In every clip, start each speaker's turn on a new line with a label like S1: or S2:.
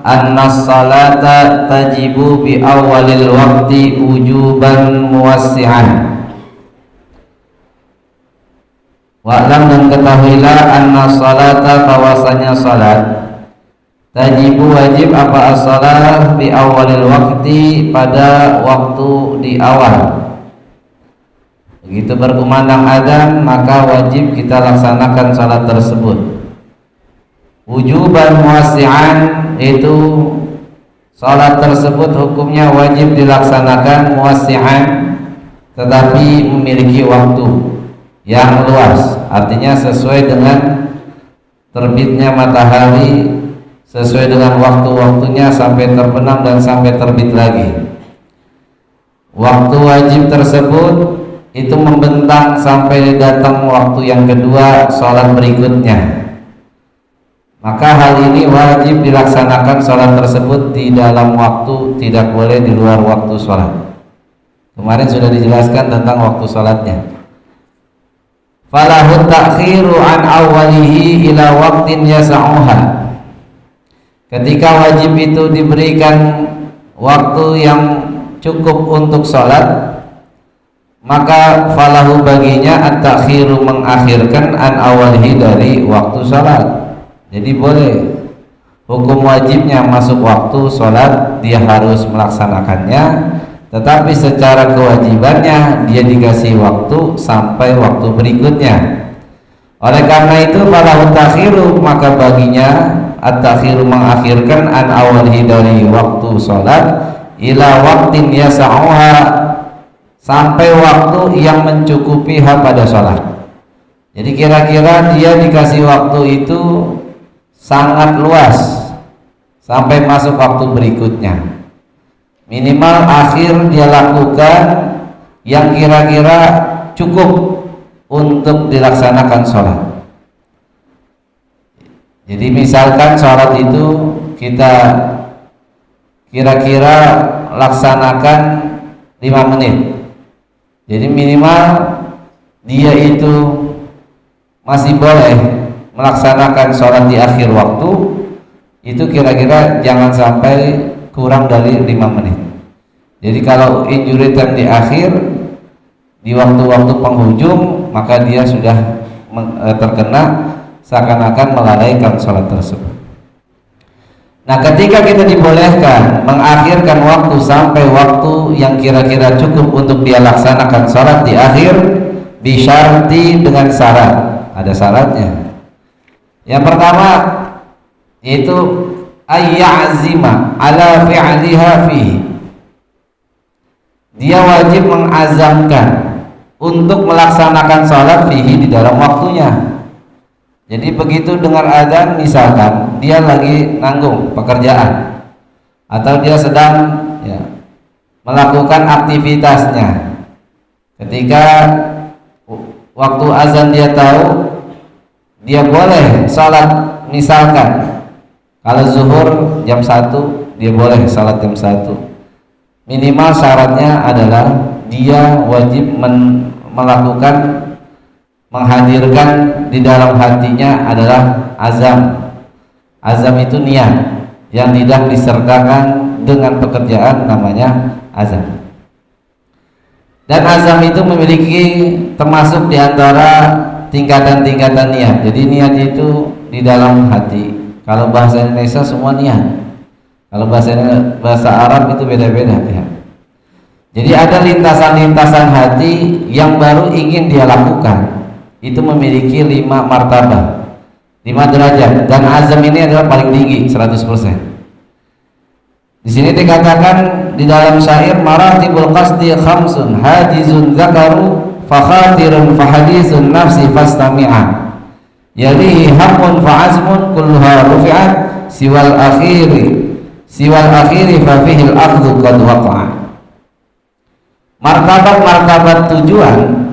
S1: anna salata tajibu bi awalil waqti wujuban muwassi'an. Wa'lam dan ketahuilah anna salata bahwasanya salat tajibu wajib apa as-salat bi awalil waqti pada waktu di awal. Begitu berkumandang adzan maka wajib kita laksanakan salat tersebut. Wujuban muwassi'an itu salat tersebut hukumnya wajib dilaksanakan muwassi'an tetapi memiliki waktu yang luas, artinya sesuai dengan terbitnya matahari, sesuai dengan waktu-waktunya sampai terbenam dan sampai terbit lagi. Waktu wajib tersebut itu membentang sampai datang waktu yang kedua sholat berikutnya. Maka hal ini wajib dilaksanakan sholat tersebut di dalam waktu, tidak boleh di luar waktu sholat. Kemarin sudah dijelaskan tentang waktu sholatnya. Falahu ta'khiru an awwalihi ila waqtin yasa'uha. Ketika wajib itu diberikan waktu yang cukup untuk sholat, maka falahu baginya at-ta'khiru mengakhirkan an awwalihi dari waktu sholat. Jadi boleh, hukum wajibnya masuk waktu sholat dia harus melaksanakannya, tetapi secara kewajibannya dia dikasih waktu sampai waktu berikutnya. Oleh karena itu falahu ta'khiru maka baginya at-ta'khiru mengakhirkan an awalhi dari waktu sholat ila waqtin yasa'uha sampai waktu yang mencukupi pada sholat. Jadi kira-kira dia dikasih waktu itu sangat luas sampai masuk waktu berikutnya. Minimal akhir dia lakukan yang kira-kira cukup untuk dilaksanakan sholat. Jadi misalkan sholat itu kita kira-kira laksanakan 5 menit. Jadi minimal dia itu masih boleh melaksanakan sholat di akhir waktu itu kira-kira jangan sampai kurang dari 5 menit. Jadi kalau injury time di akhir, di waktu-waktu penghujung, maka dia sudah terkena seakan-akan melalaikan sholat tersebut. Nah, ketika kita dibolehkan mengakhirkan waktu sampai waktu yang kira-kira cukup untuk dia laksanakan sholat di akhir, bisyarti dengan syarat, ada syaratnya. Yang pertama yaitu ayya'zima ala fi'liha fihi. Dia wajib mengazamkan untuk melaksanakan sholat fihi di dalam waktunya. Jadi begitu dengar adzan misalkan dia lagi nanggung pekerjaan atau dia sedang melakukan aktivitasnya. Ketika waktu azan dia tahu dia boleh sholat, misalkan kalau zuhur jam 1 dia boleh salat jam 1. Minimal syaratnya adalah dia wajib menghadirkan di dalam hatinya adalah azam. Azam itu niat yang tidak disertakan dengan pekerjaan namanya azam. Dan azam itu memiliki termasuk di antara tingkatan-tingkatan niat. Jadi niat itu di dalam hati. Kalau bahasa Indonesia semua niat. Kalau bahasa Arab itu beda-beda ya. Jadi ada lintasan-lintasan hati yang baru ingin dia lakukan. Itu memiliki 5 martabah, 5 derajat, dan azam ini adalah paling tinggi 100%. Di sini dikatakan di dalam syair maratibul qasdi khamsun hajizun zakaru fakhatirun fahadisun nafsi fastami'an. Yalihi haqqun fa'azmun kulluha rufi'at siwal akhiri fa fihil akhdhu qad waqa'a. Martabat-martabat tujuan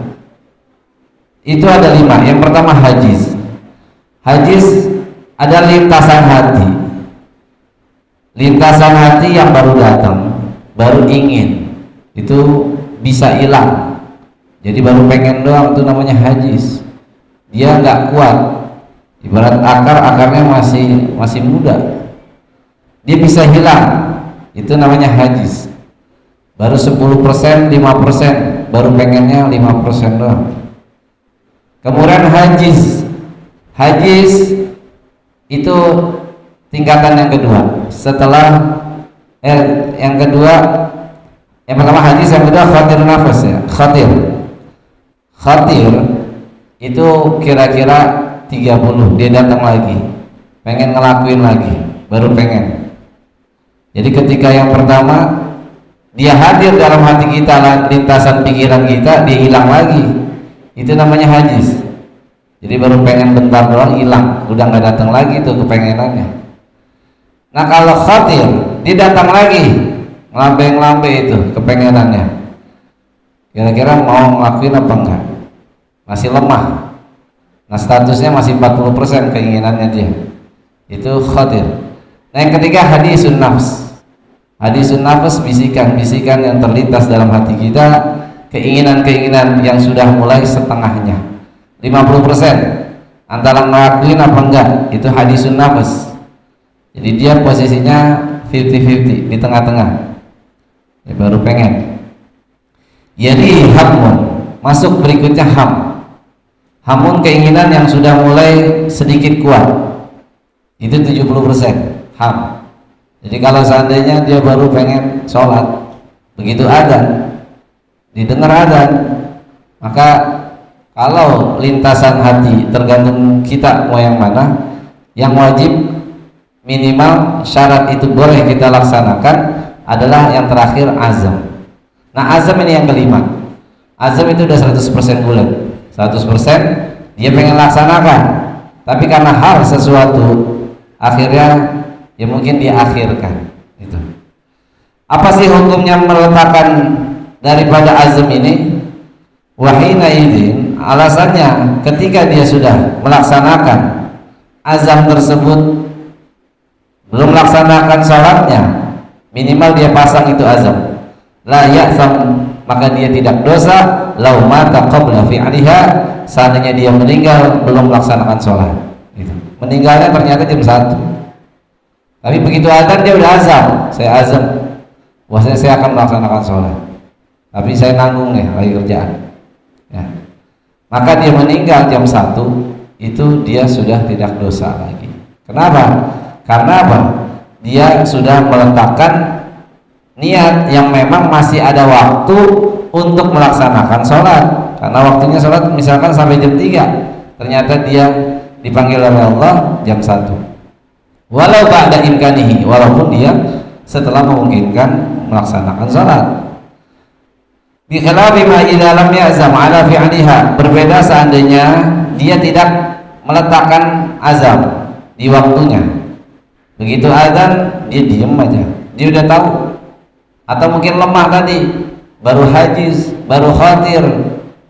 S1: itu ada 5. Yang pertama hajiz. Hajiz ada lintasan hati. Lintasan hati yang baru datang, baru ingin, itu bisa hilang. Jadi baru pengen doang, itu namanya hajiz. Dia nggak kuat, ibarat akarnya masih muda. dia bisa hilang, itu namanya hajiz. Baru 10%, 5%, baru pengennya 5% doang. Kemudian hajiz itu tingkatan yang kedua. Setelah yang kedua, yang pertama hajiz, yang kedua khatir nafas ya. Khatir itu kira-kira 30, dia datang lagi, pengen ngelakuin lagi, baru pengen. Jadi ketika yang pertama dia hadir dalam hati kita, lintasan pikiran kita, dia hilang lagi, itu namanya hajiz. Jadi baru pengen bentar doang, hilang, udah nggak datang lagi tuh kepengenannya. Nah kalau khatir, dia datang lagi, ngelambe itu kepengenannya, kira-kira mau ngelakuin apa enggak, masih lemah. Nah statusnya masih 40% keinginannya dia, itu khatir. Nah yang ketiga hadisun nafs. Hadisun nafas, bisikan-bisikan yang terlintas dalam hati kita, keinginan-keinginan yang sudah mulai setengahnya, 50% antara ngelakuin apa enggak, itu hadisun nafas. Jadi dia posisinya 50-50 di tengah-tengah ya, baru pengen. Jadi hamun, masuk berikutnya hamun keinginan yang sudah mulai sedikit kuat, itu 70% ham. Jadi kalau seandainya dia baru pengen sholat, begitu adzan, didengar adzan, maka kalau lintasan hati tergantung kita mau yang mana, yang wajib minimal syarat itu boleh kita laksanakan adalah yang terakhir azam. Nah azam ini yang kelima. Azam itu udah 100% bulat, 100% dia pengen laksanakan, tapi karena hal sesuatu akhirnya ya mungkin diakhirkan. Itu apa sih hukumnya meletakkan daripada azam ini? Wahina izin, alasannya ketika dia sudah melaksanakan azam tersebut, belum melaksanakan sholatnya, minimal dia pasang itu azam, la ya'tham, maka dia tidak dosa. Lau mata qabla fi'liha, seandainya dia meninggal belum melaksanakan sholat. Gitu. Meninggalnya ternyata jam 1, tapi begitu adzan dia udah azam, saya azam, bahwasanya saya akan melaksanakan sholat, tapi saya nanggung nih lagi kerjaan ya. Maka dia meninggal jam 1, itu dia sudah tidak dosa lagi. Kenapa? Karena apa? Dia sudah meletakkan niat yang memang masih ada waktu untuk melaksanakan sholat. Karena waktunya sholat misalkan sampai jam 3, ternyata dia dipanggil oleh Allah jam 1. Walau ba'da imkanihi, walaupun dia setelah memungkinkan melaksanakan sholat. Bi khilafi ma idza lam ya'zam ala fi'liha, berbeda seandainya dia tidak meletakkan azam di waktunya. Begitu azan dia diem aja, dia udah tahu, atau mungkin lemah tadi, baru hajiz, baru khatir,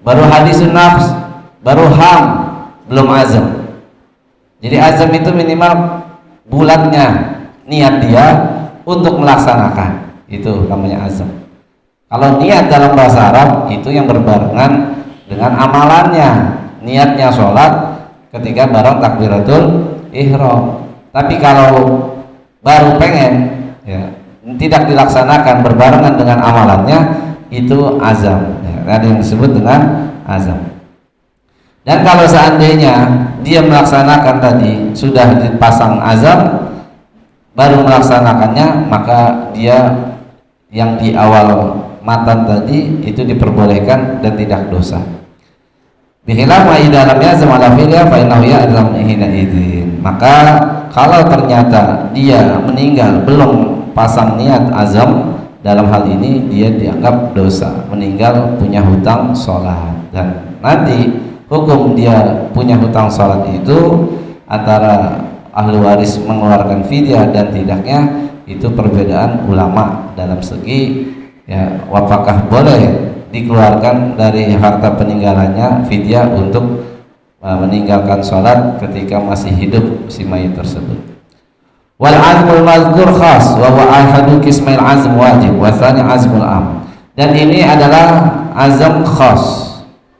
S1: baru hadisun nafs, baru ham, belum azam. Jadi azam itu minimal bulatnya niat dia untuk melaksanakan, itu namanya azam. Kalau niat dalam bahasa Arab itu yang berbarengan dengan amalannya, niatnya sholat ketika bareng takbiratul ihram. Tapi kalau baru pengen ya, tidak dilaksanakan berbarengan dengan amalannya, itu azam ya, ada yang disebut dengan azam. Dan kalau seandainya dia melaksanakan tadi sudah dipasang azam baru melaksanakannya, maka dia yang di awal matan tadi itu diperbolehkan dan tidak dosa. Bihilaf ma idza lam yazam ala fi'liha fa innahu ya'zam hina idzin. Maka kalau ternyata dia meninggal belum pasang niat azam, dalam hal ini dia dianggap dosa, meninggal punya hutang sholat. Dan nanti hukum dia punya hutang sholat itu antara ahli waris mengeluarkan fidyah dan tidaknya, itu perbedaan ulama dalam segi ya, apakah boleh dikeluarkan dari harta peninggalannya fidyah untuk meninggalkan sholat ketika masih hidup si mayit tersebut. Wal azmul mazkur khas wa huwa ahadu qismail azm wajib wa tsani azmul am. Dan ini adalah azam khas,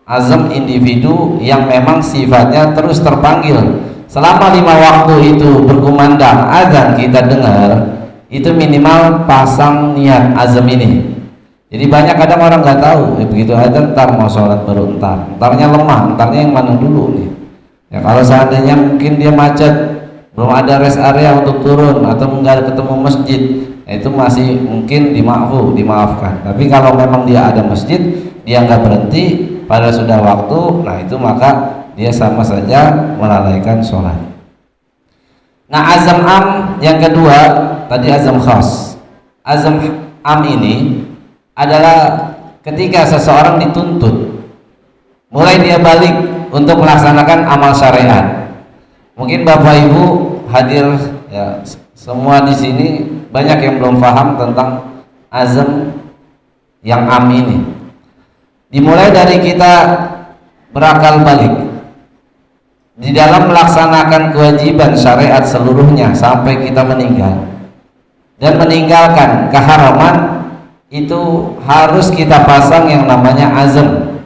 S1: azam individu yang memang sifatnya terus terpanggil selama 5 waktu itu berkumandang azan kita dengar, itu minimal pasang niat azam ini. Jadi banyak kadang orang nggak tahu, begitu aja ntar mau sholat baru entarnya lemah, entarnya yang mana dulu nih. Ya kalau seandainya mungkin dia macet, belum ada rest area untuk turun atau nggak ketemu masjid, ya itu masih mungkin dimaafkan. Tapi kalau memang dia ada masjid, dia nggak berhenti pada sudah waktu, nah itu maka dia sama saja melalaikan sholat. Nah azam am yang kedua tadi azam khas. Azam am ini adalah ketika seseorang dituntut mulai dia balik untuk melaksanakan amal syariat. Mungkin Bapak Ibu hadir ya, semua di sini banyak yang belum paham tentang azam yang am ini. Dimulai dari kita berakal balik di dalam melaksanakan kewajiban syariat seluruhnya sampai kita meninggal, dan meninggalkan keharaman itu harus kita pasang yang namanya azam.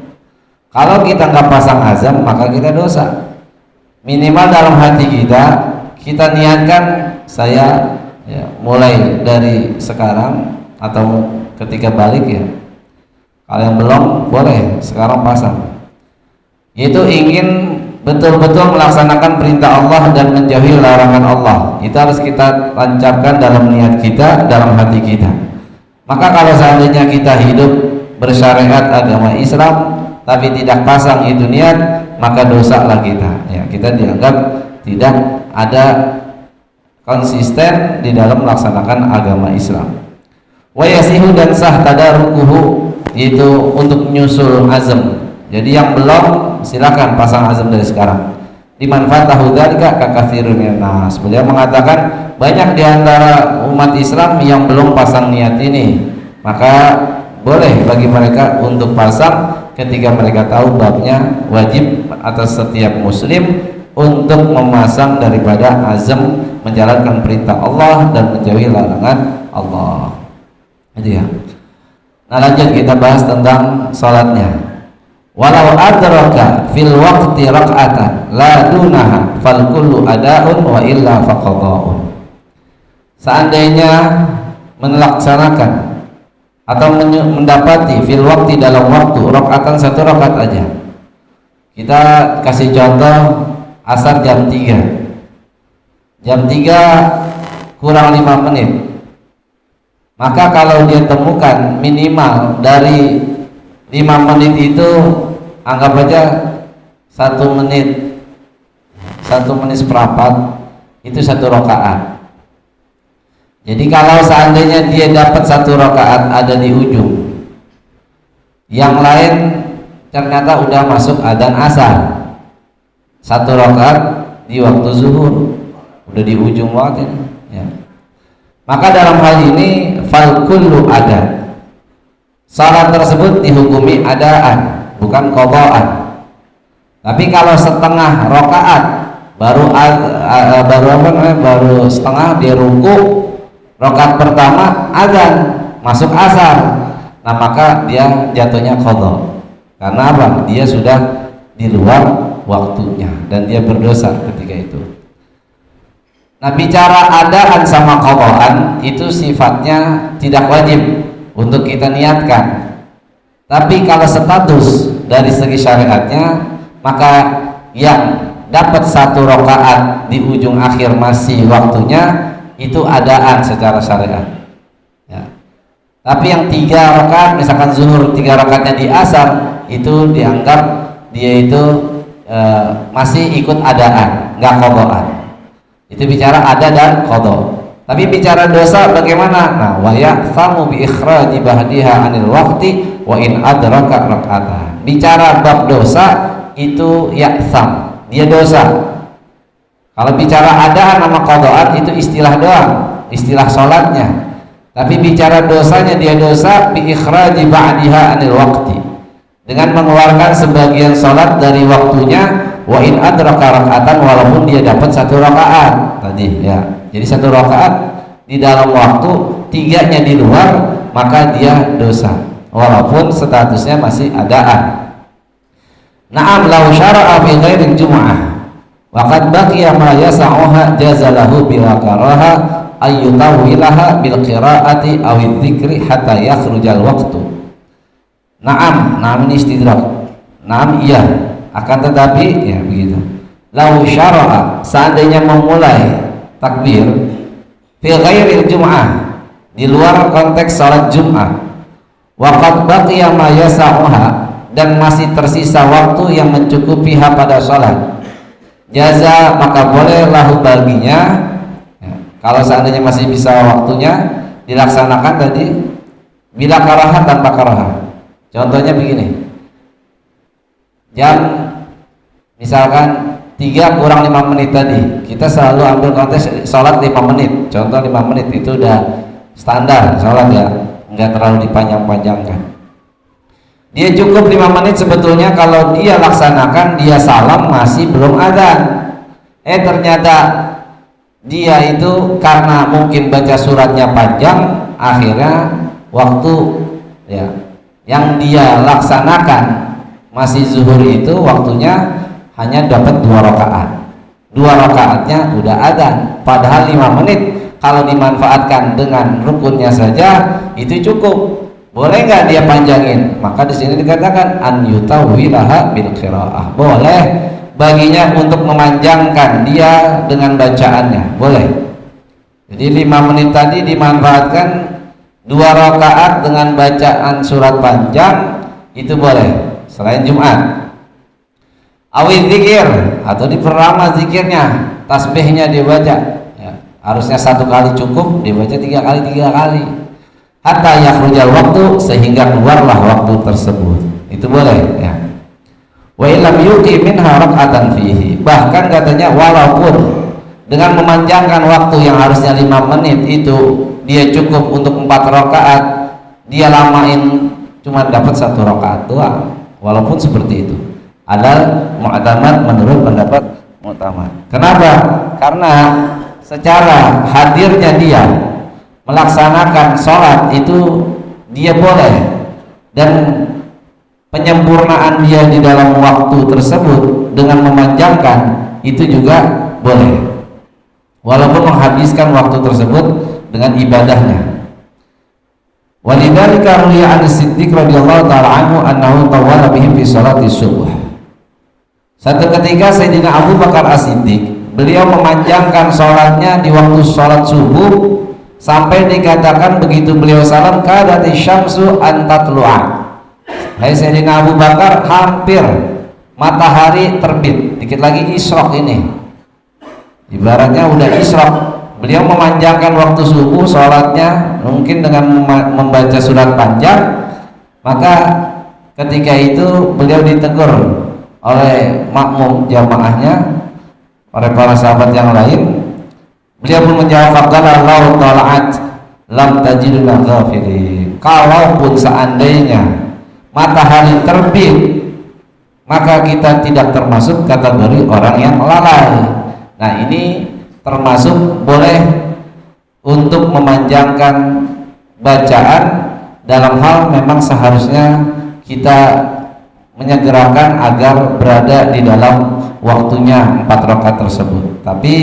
S1: Kalau kita nggak pasang azam maka kita dosa. Minimal dalam hati kita niatkan, saya ya, mulai dari sekarang atau ketika balik ya, kalau yang belum boleh sekarang pasang, yaitu ingin betul-betul melaksanakan perintah Allah dan menjauhi larangan Allah. Itu harus kita tancapkan dalam niat kita, dalam hati kita. Maka kalau seandainya kita hidup bersyariat agama Islam tapi tidak pasang itu niat, maka dosa lah kita. Ya, kita dianggap tidak ada konsisten di dalam melaksanakan agama Islam. Wa yasihu dan sah tadarukuhu, yaitu untuk menyusul azam. Jadi yang belum silakan pasang azam dari sekarang. Dimanfaatahu dzalika kakatsirun minan nas. Beliau mengatakan banyak di antara umat Islam yang belum pasang niat ini. Maka boleh bagi mereka untuk pasang ketika mereka tahu babnya wajib atas setiap muslim untuk memasang daripada azam menjalankan perintah Allah dan menjauhi larangan Allah. Itu ya. Nah lanjut kita bahas tentang salatnya. Walau adraka fil waqti rak'atan la dunaha fal kullu ada'un wa illa faqada'un. Seandainya melaksanakan atau mendapati fil waqti dalam waktu rak'atan, satu rakaat aja. Kita kasih contoh asar jam 3. Jam 3 kurang 5 menit. Maka kalau dia temukan minimal dari 5 menit itu, anggap aja 1 menit seperempat, itu 1 rakaat. Jadi kalau seandainya dia dapat 1 rakaat ada di ujung, yang lain ternyata udah masuk adzan asar, 1 rakaat di waktu zuhur, udah di ujung waktu ini ya. Maka dalam hal ini fal kullu ada, salat tersebut dihukumi adaan, bukan qadaan. Tapi kalau setengah rakaat baru setengah dia ruku, rakaat pertama adzan masuk asar, nah maka dia jatuhnya qadha. Karena apa? Dia sudah di luar waktunya dan dia berdosa ketika itu. Nah bicara adaan sama qadaan itu sifatnya tidak wajib untuk kita niatkan. Tapi kalau status dari segi syariatnya, maka yang dapat 1 rakaat di ujung akhir masih waktunya itu adaan secara syariat ya. Tapi yang 3 rakaat misalkan zuhur 3 rakaatnya di asar, itu dianggap dia itu masih ikut adaan, nggak qadaan. Itu bicara ada dan qadha. Tapi bicara dosa bagaimana? Nah, wa ya'thamu bi ikhraji ba'diha 'anil waqti wa in adraka rak'atan. Bicara bab dosa itu ya'tham, dia dosa. Kalau bicara adaan sama qadhaan itu istilah doang, istilah salatnya. Tapi bicara dosanya dia dosa bi ikhraji ba'diha 'anil waqti, dengan mengeluarkan sebagian salat dari waktunya, wa in adraka rak'atan, walaupun dia dapat 1 rakaat tadi ya. Jadi 1 rakaat di dalam waktu, 3-nya di luar, maka dia dosa walaupun statusnya masih adaan. Na'am law syara'a fi ghairi jum'ah Waqad baqiya ma yas'uha jazalahu bila karaha ayyutawilaha bil qiraati aw dzikri hatta yakhrujal waqtu. Naam ini istidrak. Naam iya, akan tetapi ya begitu. Lau syara'a, seandainya memulai takbir fi ghairil jum'ah, di luar konteks salat Jumat, waqad baqiya ma yas'uha, dan masih tersisa waktu yang mencukupiha pada salat, jaza maka boleh lahu baginya ya, kalau seandainya masih bisa waktunya dilaksanakan tadi bila karaha tanpa karaha. Contohnya begini, jam misalkan 3 kurang 5 menit tadi, kita selalu ambil konteks sholat 5 menit, contoh 5 menit itu udah standar sholat ya, nggak terlalu dipanjang-panjangkan. Dia cukup 5 menit sebetulnya kalau dia laksanakan, dia salam masih belum adzan. Ternyata dia itu karena mungkin baca suratnya panjang, akhirnya waktu ya yang dia laksanakan masih zuhur itu waktunya hanya dapat 2 rakaat. 2 rakaatnya udah adzan, padahal 5 menit kalau dimanfaatkan dengan rukunnya saja itu cukup. Boleh nggak dia panjangin? Maka di sini dikatakan an yutawilaha bil qiraah. Boleh baginya untuk memanjangkan dia dengan bacaannya. Boleh. Jadi 5 menit tadi dimanfaatkan 2 rakaat dengan bacaan surat panjang, itu boleh selain Jumat. Awil zikir, atau diperlama zikirnya, tasbihnya dibaca ya, harusnya 1 kali cukup, dibaca 3 kali hatta yakhrujal waktu, sehingga keluarlah waktu tersebut. Itu boleh ya. Wa illam yuqi minha rak'atan fihi, bahkan katanya walaupun dengan memanjangkan waktu yang harusnya 5 menit itu dia cukup untuk 4 rakaat, dia lamain cuma dapat 1 rakaat doang, walaupun seperti itu. Adal mu'tamad menurut pendapat mu'tamad. Kenapa? Karena secara hadirnya dia melaksanakan sholat itu dia boleh, dan penyempurnaan dia di dalam waktu tersebut dengan memanjangkan itu juga boleh, walaupun menghabiskan waktu tersebut dengan ibadahnya. Walidzalika ruwiya an Siddiq radhiyallahu ta'ala anhu annahu tawwala bihim fi sholati subuh. Satu ketika Sayyidina Abu Bakar As-Siddiq, beliau memanjangkan sholatnya di waktu sholat subuh sampai dikatakan begitu beliau salam kadati syamsu an tatlu'a. Hai Sayyidina Abu Bakar, hampir matahari terbit, dikit lagi isyraq ini. Ibaratnya udah isyraq. Beliau memanjangkan waktu subuh sholatnya mungkin dengan membaca surat panjang. Maka ketika itu beliau ditegur oleh makmum jamaahnya, oleh para sahabat yang lain. Beliau pun menjawab, faqala Allahu tala'at lam tajiduna ghafirin. Kalaupun seandainya matahari terbit, maka kita tidak termasuk kategori orang yang lalai. Nah, ini termasuk boleh untuk memanjangkan bacaan dalam hal memang seharusnya kita menyegerakan agar berada di dalam waktunya 4 rakaat tersebut. Tapi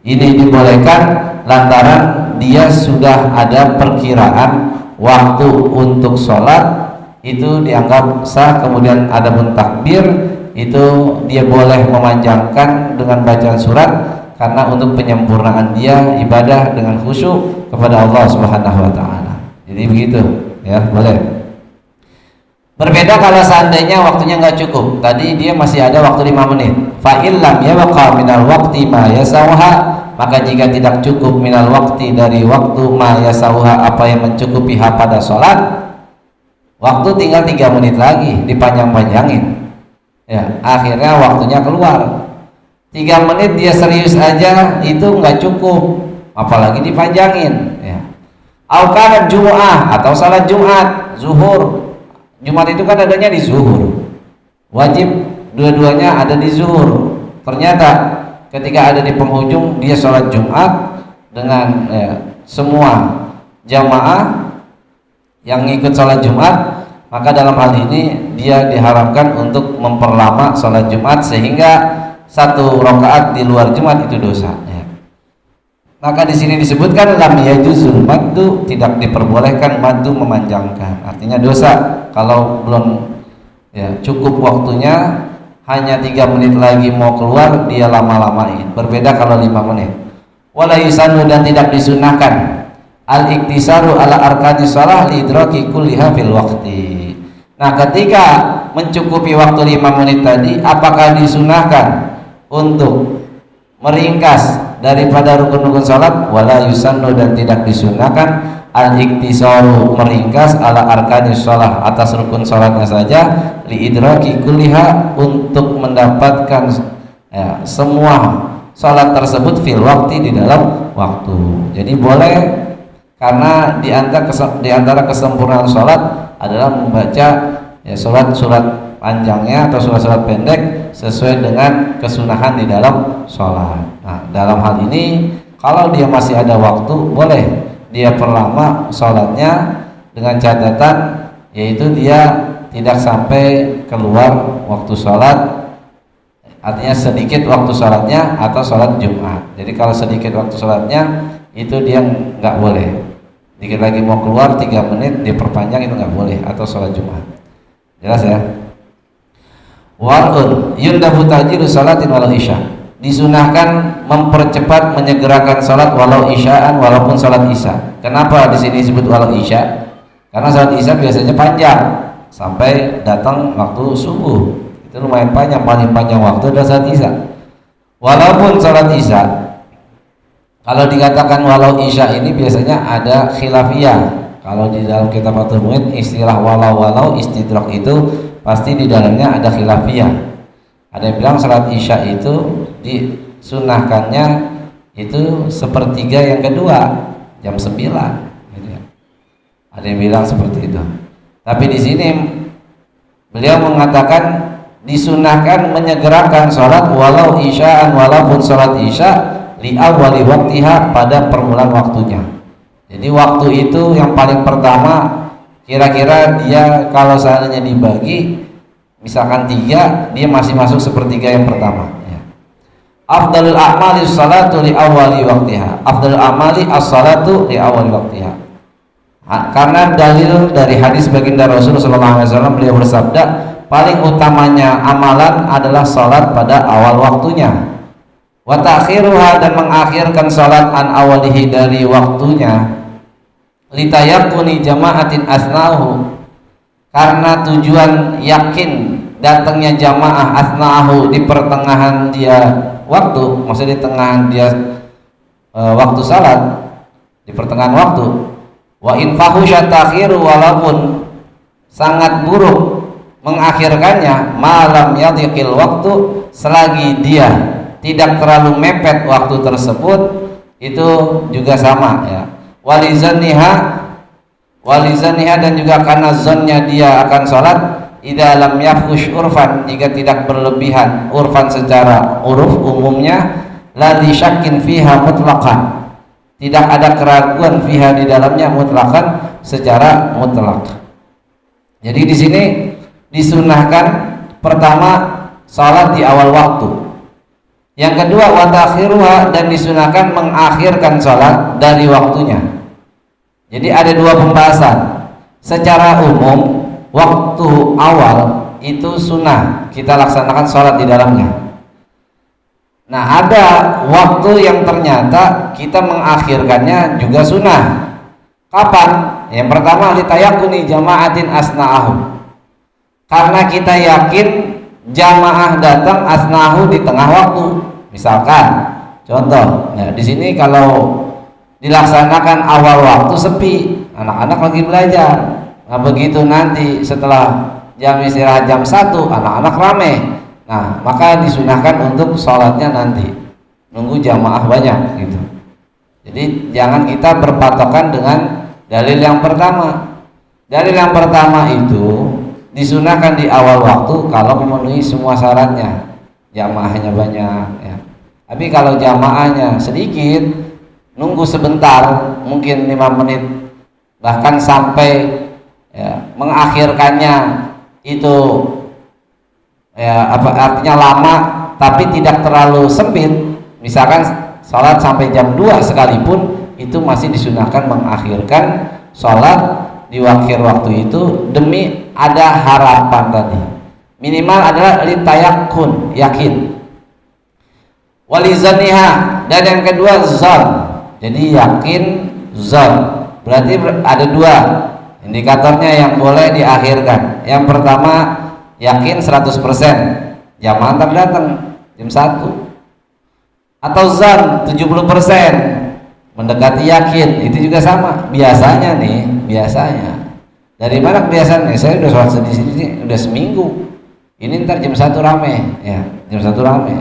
S1: ini dibolehkan lantaran dia sudah ada perkiraan waktu untuk sholat, itu dianggap sah. Kemudian ada pun takbir, itu dia boleh memanjangkan dengan bacaan surat karena untuk penyempurnaan dia ibadah dengan khusyuk kepada Allah Subhanahu wa taala. Jadi begitu ya, boleh. Berbeda kalau seandainya waktunya nggak cukup. Tadi dia masih ada waktu 5 menit. Fa illam yabqa minal waqti ma yasauha, maka jika tidak cukup minal waqti dari waktu ma yasauha apa yang mencukupi pada sholat, waktu tinggal 3 menit lagi, dipanjang-panjangin. Ya, akhirnya waktunya keluar. 3 menit dia serius aja itu nggak cukup, apalagi dipanjangin. Ya. Al-Qadar Jum'ah atau salat Jumat, zuhur. Jumat itu kan adanya di zuhur, wajib dua-duanya ada di zuhur. Ternyata ketika ada di penghujung dia sholat Jumat dengan semua jamaah yang ikut sholat Jumat, maka dalam hal ini dia diharapkan untuk memperlama sholat Jumat sehingga 1 rakaat di luar Jumat itu dosa ya. Maka di sini disebutkan lam yajuzul maddu, tidak diperbolehkan maddu memanjangkan. Artinya dosa kalau belum ya cukup waktunya, hanya 3 menit lagi mau keluar dia lama-lamain. Berbeda kalau 5 menit. Wala yusannu, dan tidak disunahkan al-iktisaru ala arkani shalah li idraki kulliha fil waqti. Nah, ketika mencukupi waktu 5 menit tadi, apakah disunahkan untuk meringkas daripada rukun-rukun salat? Wala yusannu, dan tidak disunahkan al-iktisaru, meringkas ala arkanis shalah, atas rukun salatnya saja, li idraki kulliha, untuk mendapatkan ya, semua salat tersebut fil waktu, di dalam waktu. Jadi boleh, karena di antara kesempurnaan salat adalah membaca ya surat panjangnya atau surat pendek sesuai dengan kesunahan di dalam sholat. Nah, dalam hal ini kalau dia masih ada waktu, boleh dia perlama sholatnya, dengan catatan yaitu dia tidak sampai keluar waktu sholat, artinya sedikit waktu sholatnya atau sholat Jumat. Jadi kalau sedikit waktu sholatnya itu dia nggak boleh. Dikit lagi mau keluar 3 menit diperpanjang, itu nggak boleh, atau sholat Jumat. Jelas ya? Wa'un yundabu ta'jilu salatin walau isya, disunahkan mempercepat menyegerakan salat walau isyaan, walaupun salat isya. Kenapa di sini disebut walau isya? Karena salat isya biasanya panjang sampai datang waktu subuh. Itu lumayan panjang, paling panjang waktu adalah salat isya. Walaupun salat isya, kalau dikatakan walau isya ini biasanya ada khilafiyah. Kalau di dalam kitab Fathul Mu'in, istilah walau istidrak itu pasti di dalamnya ada khilafiyah. Ada yang bilang salat isya itu disunahkannya itu 1/3 yang kedua, jam 9 gitu ya. Ada yang bilang seperti itu. Tapi di sini beliau mengatakan disunahkan menyegerakan salat walau isyaan, walaupun salat isya li awwali waqtiha, pada permulaan waktunya. Jadi waktu itu yang paling pertama, kira-kira dia kalau seandainya dibagi misalkan 3, dia masih masuk 1/3 yang pertama ya. Afdalul a'mali sholatu li awwali waqtiha, afdalul amali as-sholatu li awwali waqtiha. Karena dalil dari hadis baginda Rasulullah SAW, beliau bersabda, paling utamanya amalan adalah salat pada awal waktunya. Wa ta'khiruha, dan mengakhirkan salat an awalihi, dari waktunya, litayakuni jama'atin asnahu, karena tujuan yakin datangnya jamaah, asnahu di pertengahan dia waktu, maksudnya di tengah dia waktu salat, di pertengahan waktu. Wa in fahusya ta'khiru, walaupun sangat buruk mengakhirkannya, malam yadhiqil waktu, selagi dia tidak terlalu mepet waktu tersebut, itu juga sama ya. Walizaniha, dan juga karena zonnya dia akan sholat, idza lam yafhush urfan, jika tidak berlebihan urfan secara uruf umumnya, la disyakin fiha mutlaqan, tidak ada keraguan fiha di dalamnya mutlaqan, secara mutlak. Jadi di sini disunahkan pertama sholat di awal waktu. Yang kedua wa ta'khiruha, dan disunahkan mengakhirkan sholat dari waktunya. Jadi ada 2 pembahasan. Secara umum waktu awal itu sunnah, kita laksanakan sholat di dalamnya. Nah, ada waktu yang ternyata kita mengakhirkannya juga sunnah. Kapan? Yang pertama, litayakuni jama'atin asna'ahu, karena kita yakin jamaah datang asnahu di tengah waktu. Misalkan contoh ya, di sini kalau dilaksanakan awal waktu sepi, anak-anak lagi belajar. Nah, begitu nanti setelah jam istirahat jam 1 anak-anak rame, nah maka disunahkan untuk sholatnya nanti nunggu jamaah banyak gitu. Jadi jangan kita berpatokan dengan dalil yang pertama. Dalil yang pertama itu disunahkan di awal waktu kalau memenuhi semua syaratnya, jamaahnya banyak ya. Tapi kalau jamaahnya sedikit, nunggu sebentar, mungkin 5 menit, bahkan sampai ya, mengakhirkannya itu ya apa artinya lama tapi tidak terlalu sempit, misalkan sholat sampai jam 2 sekalipun, itu masih disunahkan mengakhirkan sholat di akhir waktu itu demi ada harapan tadi. Minimal adalah litayakun, yakin. Walizaniha, dan yang kedua zon. Jadi yakin zon. Berarti ada dua indikatornya yang boleh diakhirkan. Yang pertama yakin 100%, jamaah ntar datang jam 1. Atau zon 70%, mendekati yakin, itu juga sama. Biasanya nih, biasanya. Dari mana kebiasaannya? Saya udah sholat di sini udah seminggu. Ini ntar jam 1 rame, ya jam 1 rame.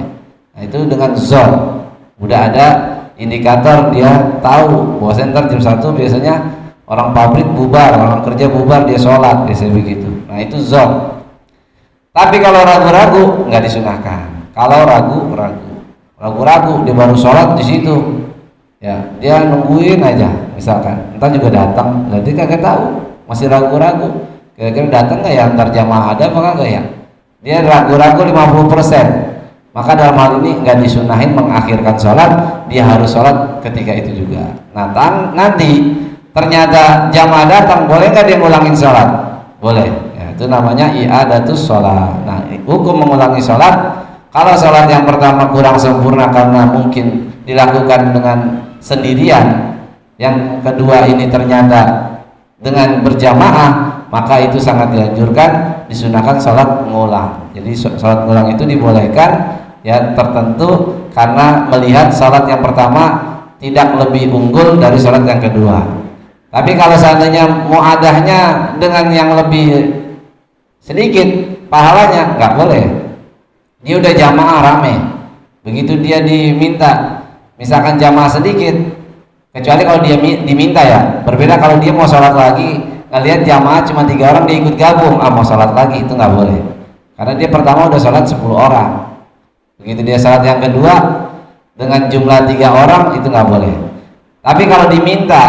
S1: Nah itu dengan zon, udah ada indikator, dia tahu bahwa ntar jam 1 biasanya orang pabrik bubar, orang kerja bubar, dia sholat, biasanya begitu. Nah itu zon. Tapi kalau ragu-ragu nggak disunahkan. Kalau ragu-ragu dia baru sholat di situ, ya dia nungguin aja, misalkan ntar juga datang, jadi kagak tahu, masih ragu-ragu, kira-kira datang nggak ya, ntar jamaah ada apa kagak ya, dia ragu-ragu 50%, maka dalam hal ini nggak disunahin mengakhirkan sholat, dia harus sholat ketika itu juga. Nah nanti ternyata jamaah datang, boleh nggak dia ngulangin sholat? Boleh, ya, itu namanya i'adatus sholat. Nah hukum mengulangi sholat, kalau sholat yang pertama kurang sempurna karena mungkin dilakukan dengan sendirian, yang kedua ini ternyata dengan berjamaah, maka itu sangat dianjurkan, disunahkan sholat ngulang. Jadi sholat ngulang itu dibolehkan, ya tertentu karena melihat sholat yang pertama tidak lebih unggul dari sholat yang kedua. Tapi kalau seandainya muadahnya dengan yang lebih sedikit pahalanya, nggak boleh. Dia udah jamaah rame, begitu dia diminta, misalkan jamaah sedikit, kecuali kalau dia diminta ya, berbeda kalau dia mau sholat lagi, ngelihat jamaah cuma 3 orang, dia ikut gabung, mau sholat lagi, itu nggak boleh, karena dia pertama udah sholat 10 orang, begitu dia sholat yang kedua dengan jumlah 3 orang, itu nggak boleh. Tapi kalau diminta,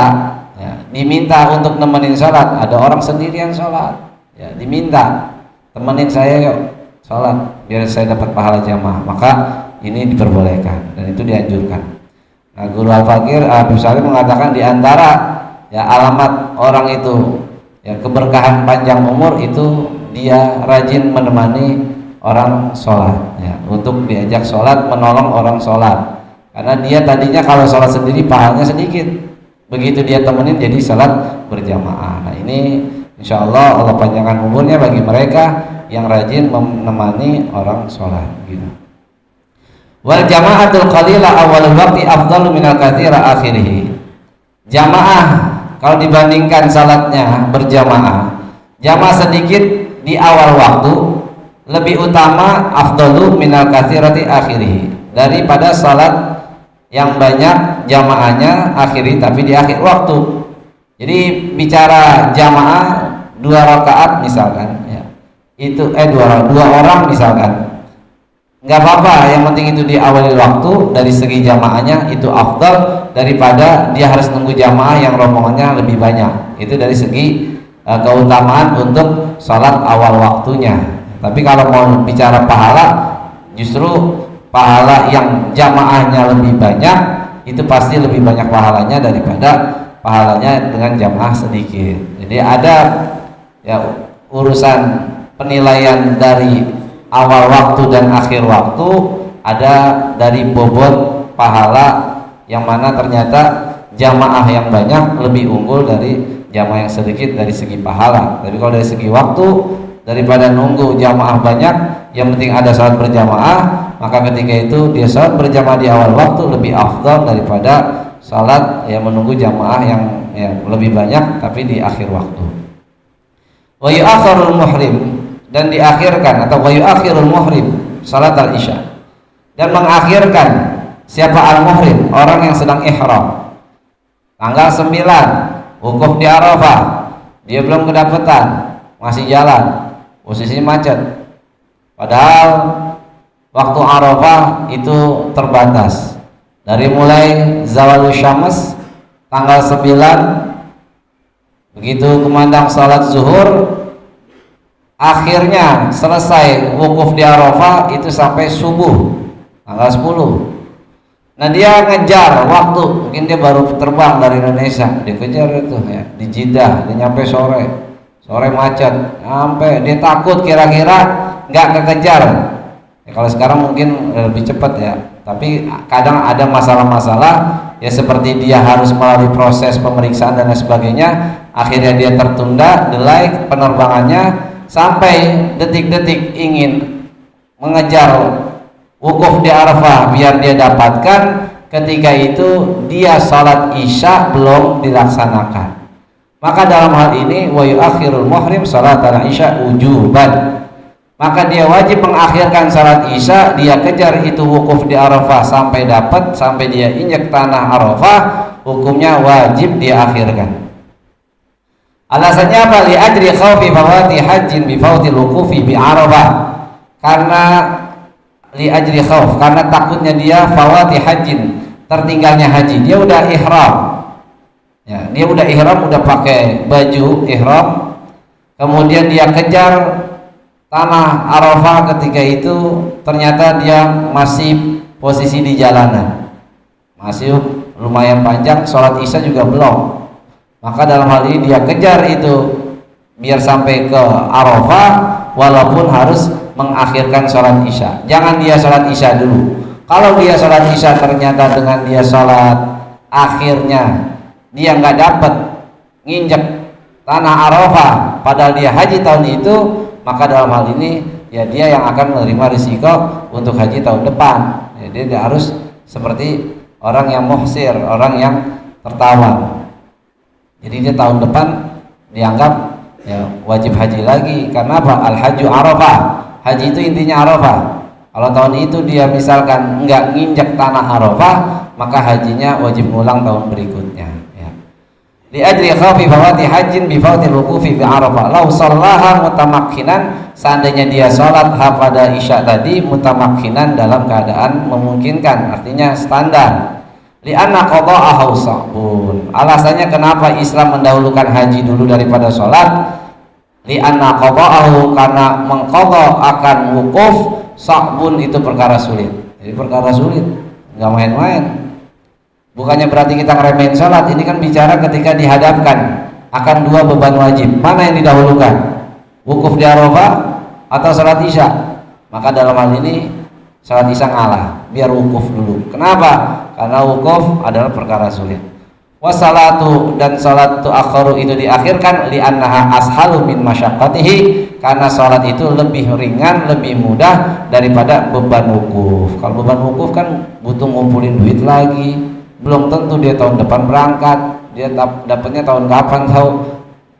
S1: ya, diminta untuk nemenin sholat, ada orang sendirian sholat, ya diminta, temenin saya yuk sholat biar saya dapat pahala jamaah, maka ini diperbolehkan dan itu dianjurkan. Nah, Guru Al-Fakir Habib Salim mengatakan di antara ya alamat orang itu ya keberkahan panjang umur itu dia rajin menemani orang sholat, ya, untuk diajak sholat, menolong orang sholat, karena dia tadinya kalau sholat sendiri pahalanya sedikit, begitu dia temenin jadi sholat berjamaah. Nah ini insya Allah Allah panjangkan umurnya bagi mereka yang rajin menemani orang sholat gitu. Wal jama'atul qalila awalul waqti afdalu minal katsira akhirih. Jamaah kalau dibandingkan salatnya berjamaah, jamaah sedikit di awal waktu lebih utama, afdalu minal katsirati akhirih, daripada salat yang banyak jamaahnya akhiri tapi di akhir waktu. Jadi bicara jamaah 2 rakaat misalkan, ya, itu dua orang misalkan, nggak apa-apa, yang penting itu di awal waktu, dari segi jamaahnya itu afdal daripada dia harus nunggu jamaah yang rombongannya lebih banyak. Itu dari segi keutamaan untuk sholat awal waktunya. Tapi kalau mau bicara pahala, justru pahala yang jamaahnya lebih banyak itu pasti lebih banyak pahalanya daripada pahalanya dengan jamaah sedikit. Jadi ada ya urusan penilaian dari awal waktu dan akhir waktu, ada dari bobot pahala yang mana ternyata jamaah yang banyak lebih unggul dari jamaah yang sedikit dari segi pahala. Tapi kalau dari segi waktu, daripada nunggu jamaah banyak, yang penting ada salat berjamaah, maka ketika itu dia salat berjamaah di awal waktu lebih afdal daripada salat yang menunggu jamaah yang lebih banyak tapi di akhir waktu. Wa yu'akhirul muhrim, dan diakhirkan atau wa yu'akhirul muhrim salat al-isya, dan mengakhirkan siapa al-muhrim, orang yang sedang ihram, tanggal 9 wukuf di Arafah, dia belum kedapatan, masih jalan, posisinya macet, padahal waktu Arafah itu terbatas dari mulai zawalus syams tanggal 9, begitu kumandang salat zuhur akhirnya selesai wukuf di Arafah itu sampai subuh tanggal 10. Nah dia ngejar waktu, mungkin dia baru terbang dari Indonesia, dikejar itu ya di Jeddah, dia nyampe sore macet, sampai dia takut kira-kira nggak kekejar. Ya, kalau sekarang mungkin lebih cepat ya, tapi kadang ada masalah-masalah ya seperti dia harus melalui proses pemeriksaan dan lain sebagainya, akhirnya dia tertunda, delay penerbangannya sampai detik-detik ingin mengejar wukuf di Arafah biar dia dapatkan, ketika itu dia sholat isya belum dilaksanakan. Maka dalam hal ini wa yuakhirul muhrim sholat al-isya wujuban, maka dia wajib mengakhirkan sholat isya, dia kejar itu wukuf di Arafah sampai dapat, sampai dia injak tanah Arafah, hukumnya wajib dia akhirkan. Alasannya apa? Li ajri khawfi fawati hajjin bi fawtil wuqufi bi Arafah, karena li ajri khauf, karena takutnya dia fawati hajjin, tertinggalnya haji. Dia udah ihram ya, dia udah ihram, udah pakai baju ihram, kemudian dia kejar tanah Arafah, ketika itu ternyata dia masih posisi di jalanan, masih lumayan panjang, sholat isya juga belum. Maka dalam hal ini dia kejar itu biar sampai ke Arafah walaupun harus mengakhirkan sholat isya. Jangan dia sholat isya dulu. Kalau dia sholat isya ternyata dengan dia sholat akhirnya dia nggak dapat nginjek tanah Arafah padahal dia haji tahun itu, maka dalam hal ini ya dia yang akan menerima risiko untuk haji tahun depan. Jadi dia harus seperti orang yang muhsir, orang yang tertawan. Jadi dia tahun depan dianggap ya wajib haji lagi. Karena apa? Al-hajju Arafah. Haji itu intinya Arafah. Kalau tahun itu dia misalkan enggak nginjak tanah Arafah, maka hajinya wajib ngulang tahun berikutnya ya. Li ajri khawfi fawati hajjin bi fawtil wuqufi bi Arafah. Lau shallaha mutamakkinan, seandainya dia salat pada isya tadi mutamakkinan dalam keadaan memungkinkan, artinya standar. Li'anna qada'ahu sa'bun. Alasannya kenapa Islam mendahulukan haji dulu daripada sholat? Li'anna qada'ahu, karena mengqadha akan wukuf, sa'bun itu perkara sulit. Jadi perkara sulit, nggak main-main. Bukannya berarti kita ngeremehin sholat. Ini kan bicara ketika dihadapkan akan dua beban wajib, mana yang didahulukan? Wukuf di Arafah atau sholat isya? Maka dalam hal ini sholat isya ngalah, biar wukuf dulu. Kenapa? Karena wukuf adalah perkara sulit. Wassalatu, dan salat tu'akhiru itu diakhirkan, li'annaha ashalu min masyaqqatihi, karena salat itu lebih ringan, lebih mudah daripada beban wukuf. Kalau beban wukuf kan butuh ngumpulin duit lagi, belum tentu dia tahun depan berangkat, dia dapatnya tahun kapan tahu,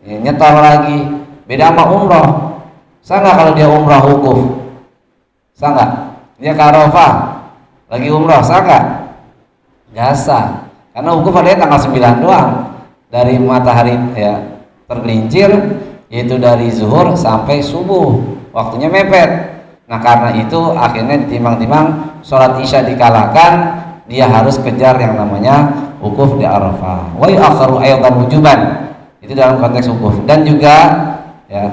S1: ya, nyetor lagi. Beda sama umroh. Sah nggak kalau dia umroh wukuf? Sah nggak? Dia ke Arafah lagi umroh, sah nggak? Nggak sah, karena wukuf adanya tanggal 9 doang, dari matahari ya tergelincir, yaitu dari zuhur sampai subuh, waktunya mepet. Nah karena itu akhirnya ditimbang-timbang, sholat isya dikalahkan, dia harus kejar yang namanya wukuf di Arafah. Wa yu'akhiru aydan wujuban, itu dalam konteks wukuf. Dan juga ya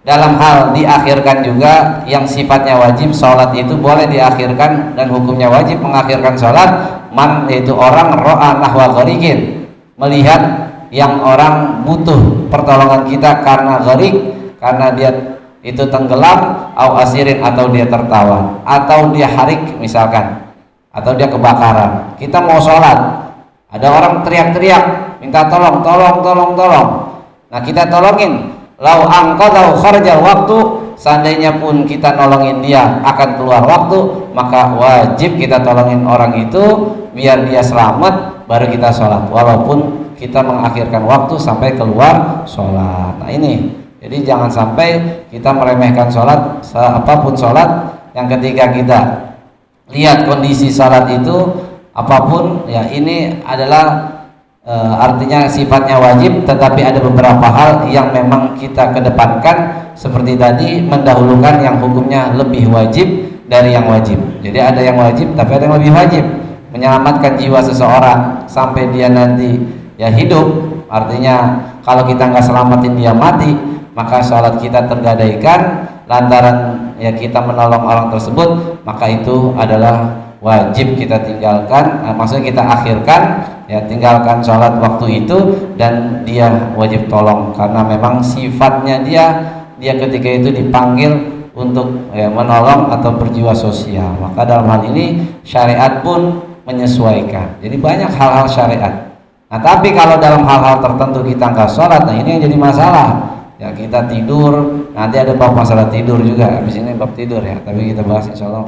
S1: dalam hal diakhirkan juga yang sifatnya wajib, sholat itu boleh diakhirkan dan hukumnya wajib mengakhirkan sholat. Man, yaitu orang ro'a nahwa ghariqin, melihat yang orang butuh pertolongan kita karena gharik, karena dia itu tenggelam, au asirin, atau dia tertawan, atau dia harik misalkan, atau dia kebakaran. Kita mau sholat, ada orang teriak-teriak minta tolong. Nah kita tolongin. Lau anqadhu kharajal waktu, seandainya pun kita nolongin dia akan keluar waktu, maka wajib kita tolongin orang itu biar dia selamat, baru kita sholat, walaupun kita mengakhirkan waktu sampai keluar sholat. Nah ini, jadi jangan sampai kita meremehkan sholat, apapun sholat, yang ketika kita lihat kondisi sholat itu apapun ya, ini adalah artinya sifatnya wajib, tetapi ada beberapa hal yang memang kita kedepankan, seperti tadi mendahulukan yang hukumnya lebih wajib dari yang wajib. Jadi ada yang wajib tapi ada yang lebih wajib, menyelamatkan jiwa seseorang sampai dia nanti ya hidup. Artinya kalau kita nggak selamatin dia mati, maka sholat kita tergadaikan lantaran ya kita menolong orang tersebut, maka itu adalah wajib kita tinggalkan, maksudnya kita akhirkan, ya tinggalkan sholat waktu itu, dan dia wajib tolong karena memang sifatnya dia ketika itu dipanggil untuk menolong atau berjiwa sosial. Maka dalam hal ini syariat pun menyesuaikan. Jadi banyak hal-hal syariat. Nah tapi kalau dalam hal-hal tertentu kita nggak sholat, nah ini yang jadi masalah. Ya kita tidur, nanti ada bab masalah tidur juga. Habis ini bab tidur ya, tapi kita bahas insya Allah